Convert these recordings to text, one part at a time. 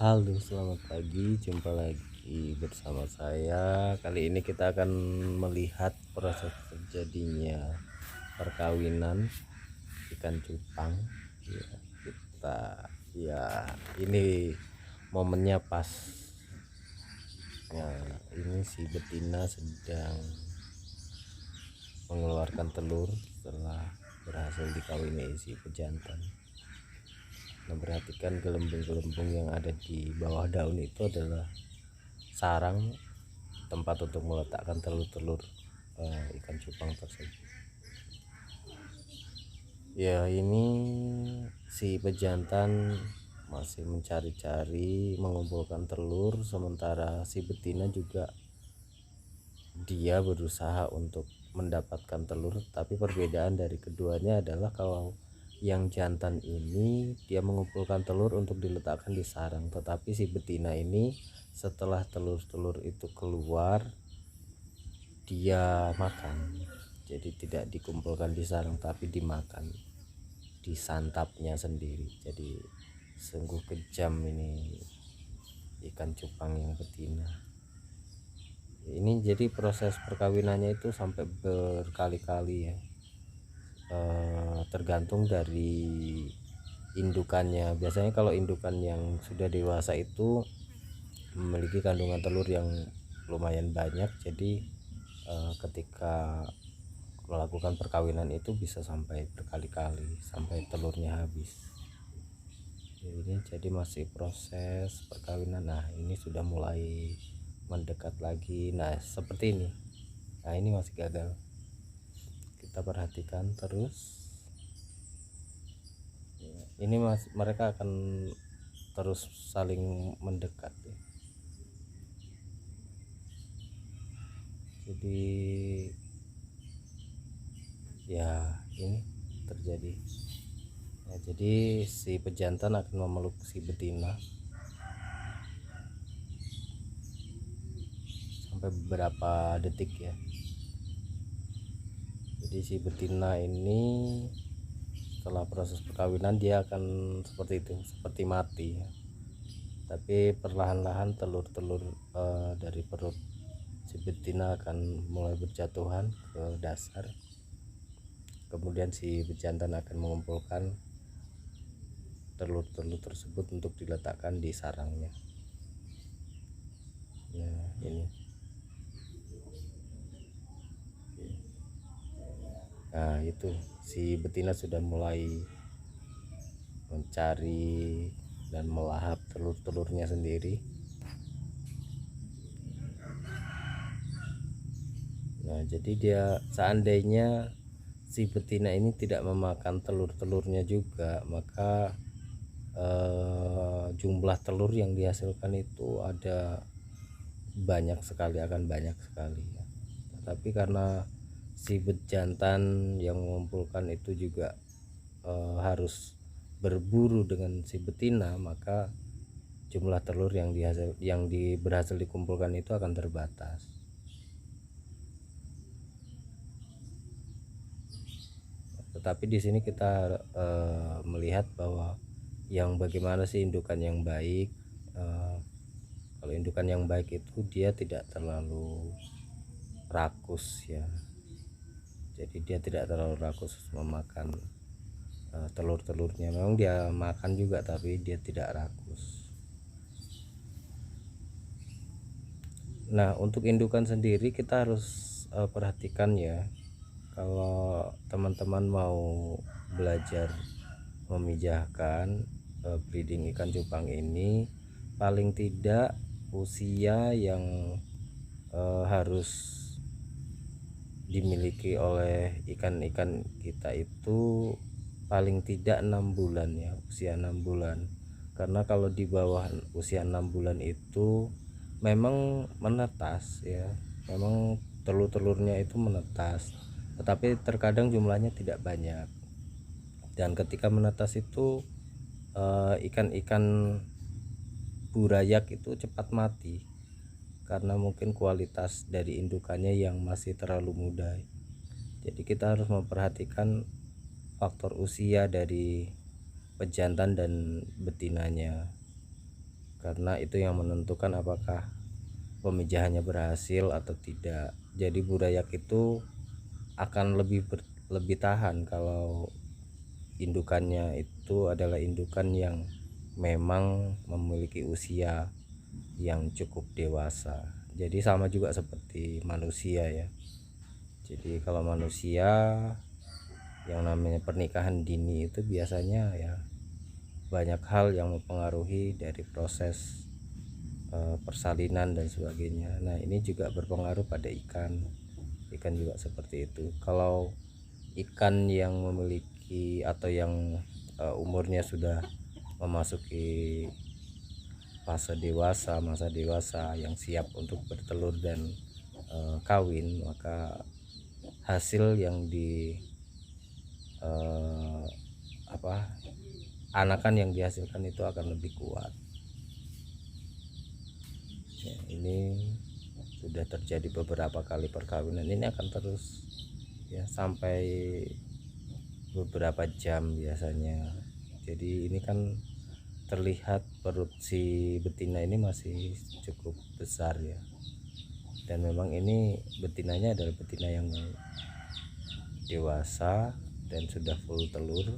Halo, selamat pagi. Jumpa lagi bersama saya. Kali ini kita akan melihat proses terjadinya perkawinan ikan cupang. Ya, kita ya ini momennya pas. Nah, ini si betina sedang mengeluarkan telur setelah berhasil dikawini si pejantan. Nah, perhatikan gelembung-gelembung yang ada di bawah daun itu adalah sarang tempat untuk meletakkan telur-telur ikan cupang tersebut. Ya, ini si pejantan masih mencari-cari mengumpulkan telur, sementara si betina juga dia berusaha untuk mendapatkan telur. Tapi perbedaan dari keduanya adalah kalau yang jantan ini dia mengumpulkan telur untuk diletakkan di sarang, tetapi si betina ini setelah telur-telur itu keluar dia makan. Jadi tidak dikumpulkan di sarang tapi dimakan, disantapnya sendiri. Jadi sungguh kejam ini ikan cupang yang betina ini. Jadi proses perkawinannya itu sampai berkali-kali ya, tergantung dari indukannya. Biasanya kalau indukan yang sudah dewasa itu memiliki kandungan telur yang lumayan banyak, jadi ketika melakukan perkawinan itu bisa sampai berkali-kali sampai telurnya habis. Ini jadi masih proses perkawinan. Nah, ini sudah mulai mendekat lagi. Nah, seperti ini. Nah, ini masih gagal. Kita perhatikan terus. Ini mereka akan terus saling mendekat ya. Jadi ya ini terjadi. Nah, jadi si pejantan akan memeluk si betina sampai beberapa detik ya. Jadi si betina ini setelah proses perkawinan dia akan seperti itu, seperti mati ya. Tapi perlahan-lahan telur-telur dari perut si betina akan mulai berjatuhan ke dasar. Kemudian si bejantan akan mengumpulkan telur-telur tersebut untuk diletakkan di sarangnya. Nah, ini. Nah, itu si betina sudah mulai mencari dan melahap telur-telurnya sendiri. Nah, jadi dia seandainya si betina ini tidak memakan telur-telurnya juga, maka jumlah telur yang dihasilkan itu ada banyak sekali, akan banyak sekali ya. Tapi karena si bejantan yang mengumpulkan itu juga harus berburu dengan si betina, maka jumlah telur yang berhasil dikumpulkan itu akan terbatas. Tetapi di sini kita melihat bahwa yang bagaimana sih indukan yang baik. Kalau indukan yang baik itu dia tidak terlalu rakus ya. Jadi dia tidak terlalu rakus memakan telur-telurnya. Memang dia makan juga tapi dia tidak rakus. Nah, untuk indukan sendiri kita harus perhatikan ya. Kalau teman-teman mau belajar memijahkan breeding ikan cupang ini, paling tidak usia yang harus dimiliki oleh ikan-ikan kita itu paling tidak 6 bulan ya, usia 6 bulan. Karena kalau di bawah usia 6 bulan itu memang menetas ya, memang telur-telurnya itu menetas, tetapi terkadang jumlahnya tidak banyak. Dan ketika menetas itu ikan-ikan burayak itu cepat mati karena mungkin kualitas dari indukannya yang masih terlalu muda. Jadi kita harus memperhatikan faktor usia dari pejantan dan betinanya. karena itu yang menentukan apakah pemijahannya berhasil atau tidak. Jadi burayak itu akan lebih tahan kalau indukannya itu adalah indukan yang memang memiliki usia yang cukup dewasa. Jadi sama juga seperti manusia ya. Jadi kalau manusia yang namanya pernikahan dini itu biasanya ya banyak hal yang mempengaruhi dari proses persalinan dan sebagainya. Nah ini juga berpengaruh pada ikan juga seperti itu. Kalau ikan yang memiliki atau yang umurnya sudah memasuki masa dewasa yang siap untuk bertelur dan kawin, maka hasil yang di anakan yang dihasilkan itu akan lebih kuat ya. Ini sudah terjadi beberapa kali perkawinan, ini akan terus ya sampai beberapa jam biasanya. Jadi ini kan terlihat perut si betina ini masih cukup besar ya, dan memang ini betinanya adalah betina yang dewasa dan sudah full telur,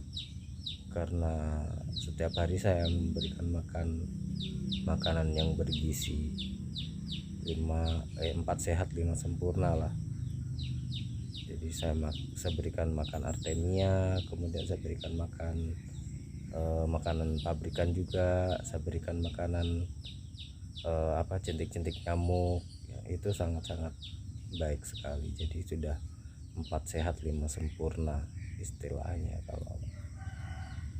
karena setiap hari saya memberikan makanan yang bergizi 4 sehat 5 sempurna lah. Jadi saya berikan makan artemia, kemudian saya berikan makanan pabrikan juga, saya berikan makanan jentik-jentik nyamuk ya, itu sangat-sangat baik sekali. Jadi sudah 4 sehat 5 sempurna istilahnya kalau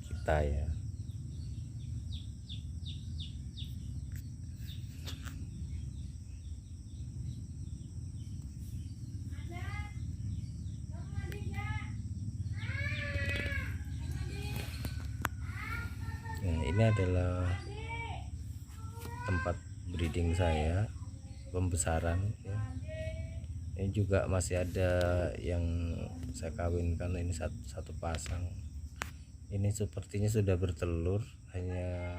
kita ya. Nah, ini adalah tempat breeding saya, pembesaran ya. Ini juga masih ada yang saya kawinkan, ini satu pasang. Ini sepertinya sudah bertelur, hanya